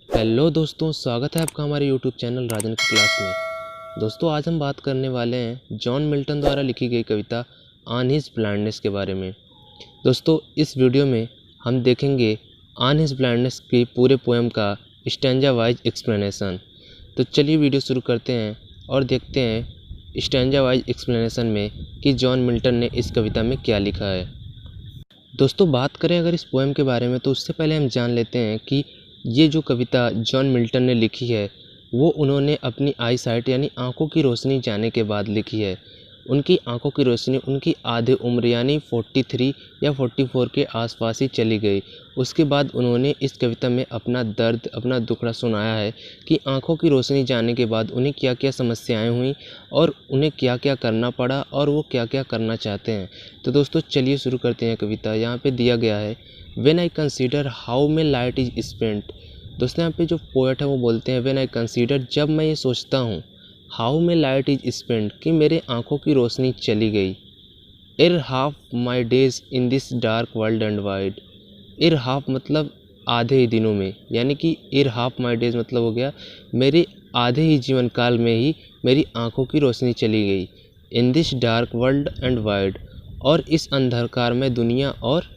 Hello दोस्तों, स्वागत है आपका हमारे यूट्यूब चैनल राजन की क्लास में। दोस्तों, आज हम बात करने वाले हैं जॉन मिल्टन द्वारा लिखी गई कविता ऑन हिज ब्लाइंडनेस के बारे में। दोस्तों, इस वीडियो में हम देखेंगे ऑन हिज ब्लाइंडनेस की पूरे पोएम का स्टैंजा वाइज एक्सप्लेनेशन। तो चलिए वीडियो शुरू करते हैं और देखते हैं स्टैंजा वाइज एक्सप्लेनेशन में कि जॉन मिल्टन ने इस कविता में क्या लिखा है। दोस्तों, बात करें अगर इस पोएम के बारे में तो उससे पहले हम जान लेते हैं कि ये जो कविता जॉन मिल्टन ने लिखी है वो उन्होंने अपनी आई साइट यानी आँखों की रोशनी जाने के बाद लिखी है। उनकी आँखों की रोशनी उनकी आधे उम्र यानी 43 या 44 के आसपास ही चली गई। उसके बाद उन्होंने इस कविता में अपना दर्द, अपना दुखड़ा सुनाया है कि आँखों की रोशनी जाने के बाद उन्हें क्या क्या समस्याएं हुई और उन्हें क्या क्या करना पड़ा और वो क्या क्या करना चाहते हैं। तो दोस्तों, चलिए शुरू करते हैं कविता। यहाँ पे दिया गया है, when I consider how may light is spent. दोस्तों, यहाँ पे जो पोएट है वो बोलते हैं व्हेन आई कंसीडर, जब मैं ये सोचता हूँ, how may light is spent कि मेरे आँखों की रोशनी चली गई। एर half my days in this dark world and wide. एर हाफ मतलब आधे ही दिनों में, यानी कि एर हाफ माई डेज मतलब हो गया मेरे आधे ही जीवन काल में ही मेरी आँखों की रोशनी चली गई। In this dark world and wide, और इस अंधकार में दुनिया और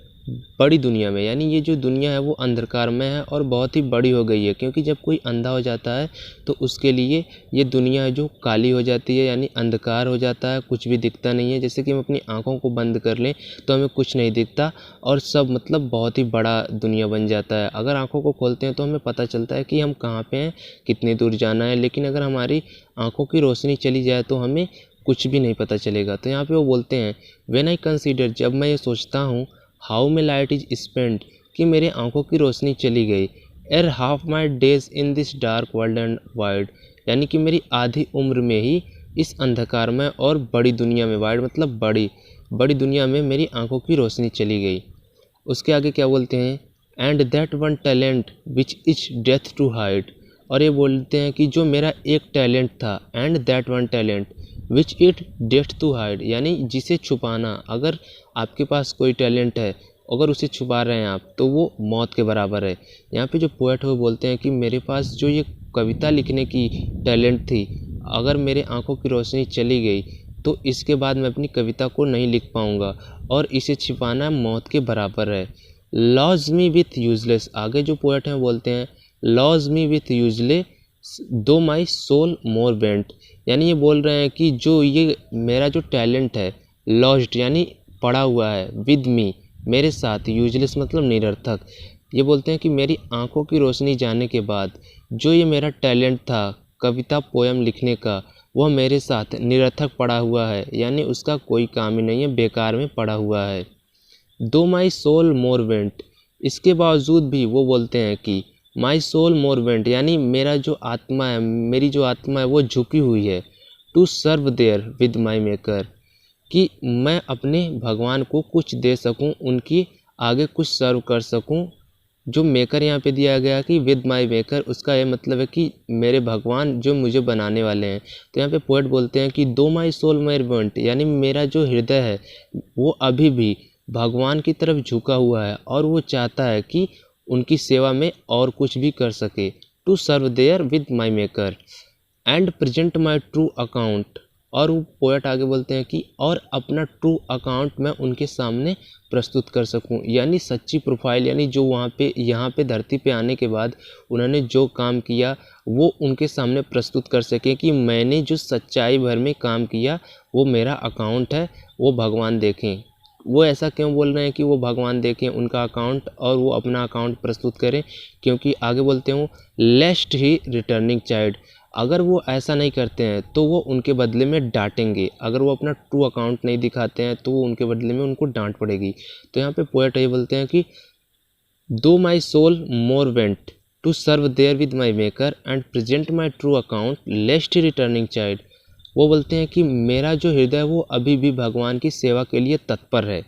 बड़ी दुनिया में, यानी ये जो दुनिया है वो अंधकार में है और बहुत ही बड़ी हो गई है, क्योंकि जब कोई अंधा हो जाता है तो उसके लिए ये दुनिया है जो काली हो जाती है, यानी अंधकार हो जाता है, कुछ भी दिखता नहीं है। जैसे कि हम अपनी आँखों को बंद कर लें तो हमें कुछ नहीं दिखता और सब मतलब बहुत ही बड़ा दुनिया बन जाता है। अगर आँखों को खोलते हैं तो हमें पता चलता है कि हम कहाँ पे हैं, कितनी दूर जाना है, लेकिन अगर हमारी आँखों की रोशनी चली जाए तो हमें कुछ भी नहीं पता चलेगा। तो यहाँ पे वो बोलते हैं व्हेन आई कंसीडर, जब मैं ये सोचता हूँ, how may light is spent कि मेरे आँखों की रोशनी चली गई। एर half my days in this dark world and wide, यानी कि मेरी आधी उम्र में ही इस अंधकार में और बड़ी दुनिया में, वाइड मतलब बड़ी बड़ी दुनिया में मेरी आँखों की रोशनी चली गई। उसके आगे क्या बोलते हैं, and that one talent which is death to hide. और ये बोलते हैं कि जो मेरा एक टैलेंट था, and that one talent which it death to hide, यानी जिसे छुपाना। अगर आपके पास कोई टैलेंट है, अगर उसे छुपा रहे हैं आप, तो वो मौत के बराबर है। यहाँ पे जो पोएट है वो बोलते हैं कि मेरे पास जो ये कविता लिखने की टैलेंट थी, अगर मेरे आँखों की रोशनी चली गई तो इसके बाद मैं अपनी कविता को नहीं लिख पाऊँगा और इसे छिपाना मौत के बराबर है। लॉज मी विथ यूजलेस, आगे जो पोएट हैं बोलते हैं लॉज मी विथ यूजलेस दो माई सोल मोर बेंट, यानी ये बोल रहे हैं कि जो ये मेरा जो टैलेंट है लॉस्ट यानी पड़ा हुआ है, विद मी मेरे साथ, यूजलेस मतलब निरर्थक। ये बोलते हैं कि मेरी आंखों की रोशनी जाने के बाद जो ये मेरा टैलेंट था कविता पोयम लिखने का, वह मेरे साथ निरर्थक पड़ा हुआ है, यानी उसका कोई काम ही नहीं है, बेकार में पड़ा हुआ है। दो माई सोल मोर वेंट, इसके बावजूद भी वो बोलते हैं कि माई सोल मोर वेंट, यानी मेरा जो आत्मा है, मेरी जो आत्मा है वो झुकी हुई है, to serve there with my maker, कि मैं अपने भगवान को कुछ दे सकूं, उनकी आगे कुछ सर्व कर सकूं। जो मेकर यहाँ पे दिया गया कि विद माई मेकर, उसका ये मतलब है कि मेरे भगवान जो मुझे बनाने वाले हैं। तो यहाँ पे पोएट बोलते हैं कि though my soul my went, यानी मेरा जो हृदय है वो अभी भी भगवान की तरफ झुका हुआ है और वो चाहता है कि उनकी सेवा में और कुछ भी कर सके। To serve there with my maker and present my true account, और वो पोएट आगे बोलते हैं कि और अपना ट्रू अकाउंट मैं उनके सामने प्रस्तुत कर सकूं, यानी सच्ची प्रोफाइल, यानी जो वहाँ पे यहाँ पे धरती पे आने के बाद उन्होंने जो काम किया वो उनके सामने प्रस्तुत कर सके कि मैंने जो सच्चाई भर में काम किया वो मेरा अकाउंट है, वो भगवान देखें। वो ऐसा क्यों बोल रहे हैं कि वो भगवान देखें उनका अकाउंट और वो अपना अकाउंट प्रस्तुत करें, क्योंकि आगे बोलते हूँ लेस्ट ही रिटर्निंग चाइल्ड, अगर वो ऐसा नहीं करते हैं तो वो उनके बदले में डांटेंगे। अगर वो अपना ट्रू अकाउंट नहीं दिखाते हैं तो वो उनके बदले में उनको डांट पड़ेगी। तो यहाँ पे पोएट ये बोलते हैं कि though my soul more bent to serve there with my maker and present my true account lest returning child. वो बोलते हैं कि मेरा जो हृदय वो अभी भी भगवान की सेवा के लिए तत्पर है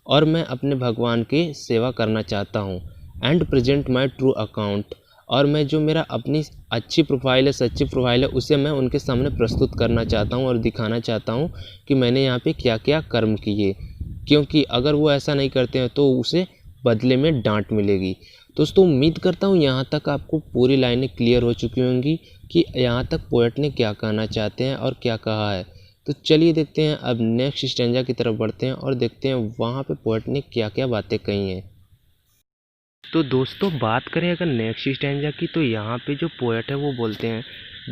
और मैं अपने भगवान की सेवा करना चाहता हूँ। And present my true account, और मैं जो मेरा अपनी अच्छी प्रोफाइल है, सच्ची प्रोफाइल है, उसे मैं उनके सामने प्रस्तुत करना चाहता हूँ और दिखाना चाहता हूँ कि मैंने यहाँ पे क्या क्या कर्म किए, क्योंकि अगर वो ऐसा नहीं करते हैं तो उसे बदले में डांट मिलेगी। दोस्तों उम्मीद करता हूँ यहाँ तक आपको पूरी लाइनें क्लियर हो चुकी होंगी कि यहाँ तक पोएट ने क्या कहना चाहते हैं और क्या कहा है। तो चलिए देखते हैं, अब नेक्स्ट स्टैंजा की तरफ बढ़ते हैं और देखते हैं वहाँ पे पोएट ने क्या क्या बातें कही हैं। तो दोस्तों बात करें अगर नेक्स्ट स्टैंजा की, तो यहाँ पे जो पोएट है वो बोलते हैं,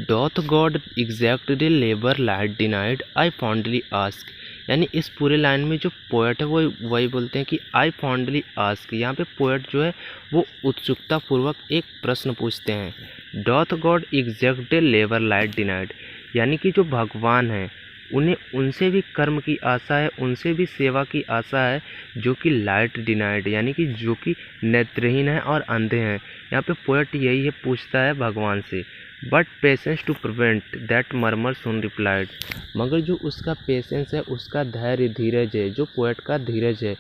doth God exactly labour light denied I fondly ask. यानी इस पूरे लाइन में जो पोएट है वो वही बोलते हैं कि आई फॉन्डली आस्क। यहाँ पे पोएट जो है वो उत्सुकता पूर्वक एक प्रश्न पूछते हैं, doth God exactly labour light denied, यानी कि जो भगवान है उन्हें उनसे भी कर्म की आशा है, उनसे भी सेवा की आशा है जो कि लाइट डिनाइड, यानी कि जो कि नेत्रहीन है और अंधे हैं। यहाँ पे पोएट यही है पूछता है भगवान से, but patience to prevent that murmur soon replied. मगर जो उसका पेशेंस है, उसका धैर्य धीरज है, जो पोएट का धीरज है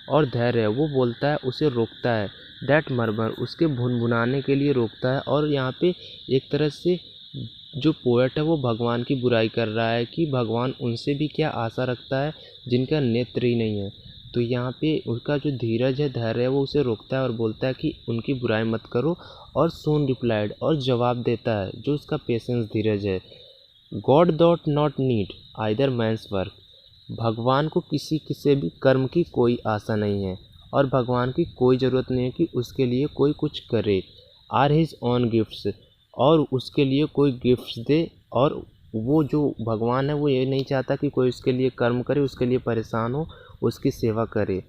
और धैर्य है, वो बोलता है उसे रोकता है, दैट मर्मर उसके भुनभुनाने के लिए रोकता है। और यहाँ पे एक तरह से जो पोएट है वो भगवान की बुराई कर रहा है कि भगवान उनसे भी क्या आशा रखता है जिनका नेत्र ही नहीं है। तो यहाँ पे उसका जो धीरज है, धैर्य है, वो उसे रोकता है और बोलता है कि उनकी बुराई मत करो, और सोन रिप्लाइड और जवाब देता है जो उसका पेशेंस धीरज है, God doth not need either man's work. भगवान को किसी से भी कर्म की कोई आशा नहीं है और भगवान की कोई ज़रूरत नहीं है कि उसके लिए कोई कुछ करे, आर हिज ऑन गिफ्ट्स, और उसके लिए कोई गिफ्ट्स दे। और वो जो भगवान है वो ये नहीं चाहता कि कोई उसके लिए कर्म करे, उसके लिए परेशान हो, उसकी सेवा करे।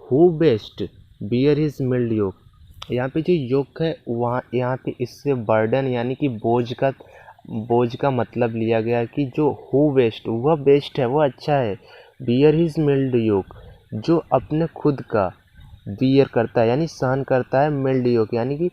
Who best bear his mild yoke. यहाँ पे जो योक है वहाँ यहाँ पे इससे बर्डन यानी कि बोझ का मतलब लिया गया है कि जो हु बेस्ट, वह बेस्ट है, वह अच्छा है। बियर हिज मिल्ड योक, जो अपने खुद का बियर करता है यानी सहन करता है, मिल्ड योक यानी कि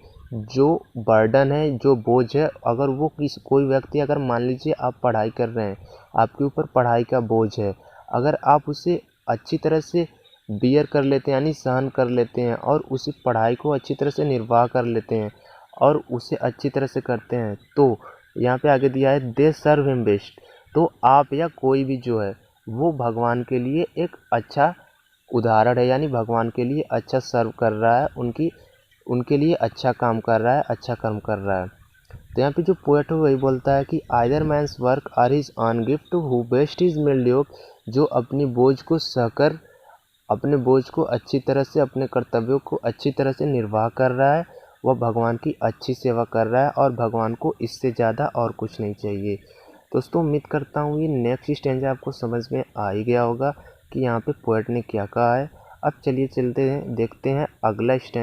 जो बर्डन है, जो बोझ है, अगर वो कोई व्यक्ति, अगर मान लीजिए आप पढ़ाई कर रहे हैं, आपके ऊपर पढ़ाई का बोझ है, अगर आप उसे अच्छी तरह से बियर कर लेते हैं यानी सहन कर लेते हैं और उसी पढ़ाई को अच्छी तरह से निर्वाह कर लेते हैं और उसे अच्छी तरह से करते हैं, तो यहाँ पे आगे दिया है दे सर्व हिम बेस्ट। तो आप या कोई भी जो है वो भगवान के लिए एक अच्छा उदाहरण है, यानी भगवान के लिए अच्छा सर्व कर रहा है, उनके लिए अच्छा काम कर रहा है, अच्छा कर्म कर रहा है। तो यहाँ पे जो पोएट है वही बोलता है कि either man's work or his own gift who best is mild yoke, जो अपनी बोझ को सहकर, अपने बोझ को अच्छी तरह से, अपने कर्तव्यों को अच्छी तरह से निर्वाह कर रहा है, वह भगवान की अच्छी सेवा कर रहा है और भगवान को इससे ज़्यादा और कुछ नहीं चाहिए। दोस्तों उम्मीद करता हूँ ये नेक्स्ट स्टैंजा आपको समझ में आ ही गया होगा कि यहाँ पे पोएट ने क्या कहा है। अब चलिए चलते हैं, देखते हैं अगला स्टैंजा।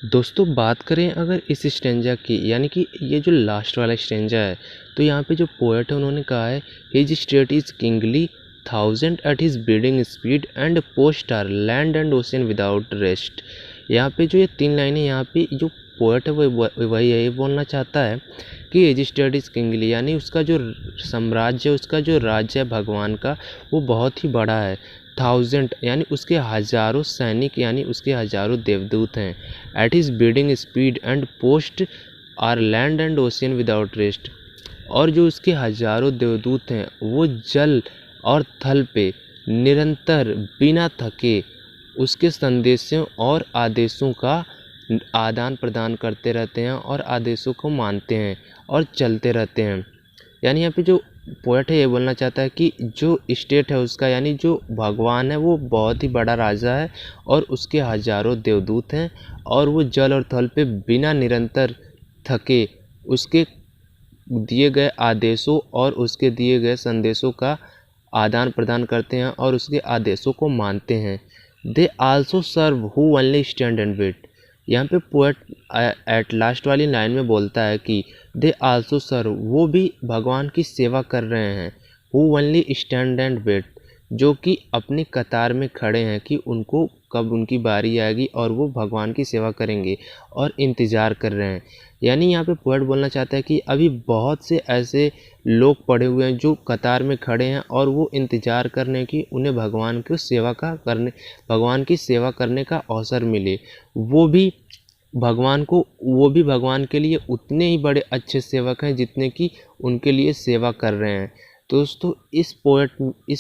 दोस्तों बात करें अगर इस स्टैंजा की, यानी कि ये जो लास्ट वाला स्टैंजा है, तो यहाँ पे जो पोएट है उन्होंने कहा है, his state is kingly thousand at his breeding speed and post o'er land and ocean without rest. यहाँ पे जो ये 3 लाइनें, यहाँ पे जो पोएट है वही ये बोलना चाहता है कि हिज स्टेट इज किंगली, यानी उसका जो साम्राज्य, उसका जो राज्य है भगवान का, वो बहुत ही बड़ा है। 1000 यानी उसके हज़ारों सैनिक, यानी उसके हज़ारों देवदूत हैं। At his breeding speed and post o'er land and ocean without rest, और जो उसके हज़ारों देवदूत हैं वो जल और थल पे निरंतर बिना थके उसके संदेशों और आदेशों का आदान प्रदान करते रहते हैं और आदेशों को मानते हैं और चलते रहते हैं। यानी यहाँ पे जो पोएट है ये बोलना चाहता है कि जो स्टेट है उसका, यानी जो भगवान है, वो बहुत ही बड़ा राजा है और उसके हज़ारों देवदूत हैं और वो जल और थल पे बिना निरंतर थके उसके दिए गए आदेशों और उसके दिए गए संदेशों का आदान प्रदान करते हैं और उसके आदेशों को मानते हैं। They also serve who only stand and wait. यहाँ पे पोएट एट लास्ट वाली लाइन में बोलता है कि दे आल्सो सर्व, वो भी भगवान की सेवा कर रहे हैं, who only stand and wait, जो कि अपनी कतार में खड़े हैं कि उनको कब उनकी बारी आएगी और वो भगवान की सेवा करेंगे और इंतज़ार कर रहे हैं। यानी यहाँ पे पोएट बोलना चाहता है कि अभी बहुत से ऐसे लोग पड़े हुए हैं जो कतार में खड़े हैं और वो इंतज़ार करने की उन्हें भगवान की सेवा करने का अवसर मिले। वो भी भगवान के लिए उतने ही बड़े अच्छे सेवक हैं जितने कि उनके लिए सेवा कर रहे हैं। दोस्तों इस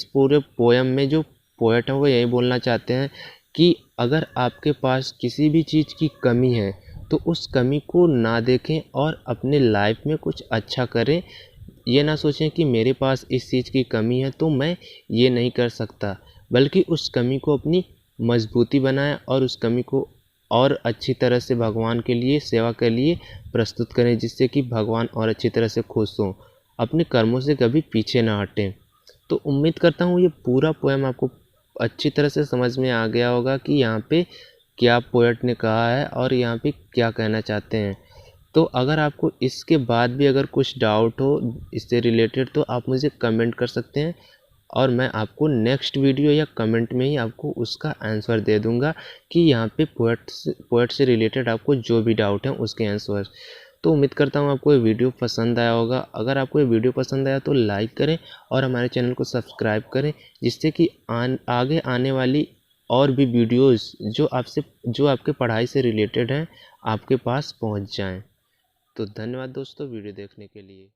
पूरे पोयम में जो पोएट है वो यही बोलना चाहते हैं कि अगर आपके पास किसी भी चीज़ की कमी है तो उस कमी को ना देखें और अपने लाइफ में कुछ अच्छा करें। ये ना सोचें कि मेरे पास इस चीज़ की कमी है तो मैं ये नहीं कर सकता, बल्कि उस कमी को अपनी मजबूती बनाएं और उस कमी को और अच्छी तरह से भगवान के लिए, सेवा के लिए प्रस्तुत करें, जिससे कि भगवान और अच्छी तरह से खुश हों। अपने कर्मों से कभी पीछे ना हटें। तो उम्मीद करता हूँ ये पूरा पोएम आपको अच्छी तरह से समझ में आ गया होगा कि यहाँ पे क्या पोएट ने कहा है और यहाँ पे क्या कहना चाहते हैं। तो अगर आपको इसके बाद भी अगर कुछ डाउट हो इससे रिलेटेड तो आप मुझे कमेंट कर सकते हैं और मैं आपको नेक्स्ट वीडियो या कमेंट में ही आपको उसका आंसर दे दूंगा कि यहाँ पे पोएट से रिलेटेड आपको जो भी डाउट है उसके आंसर। तो उम्मीद करता हूँ आपको ये वीडियो पसंद आया होगा। अगर आपको ये वीडियो पसंद आया तो लाइक करें और हमारे चैनल को सब्सक्राइब करें, जिससे कि आगे आने वाली और भी वीडियोस जो आपके पढ़ाई से रिलेटेड हैं आपके पास पहुंच जाएं। तो धन्यवाद दोस्तों वीडियो देखने के लिए।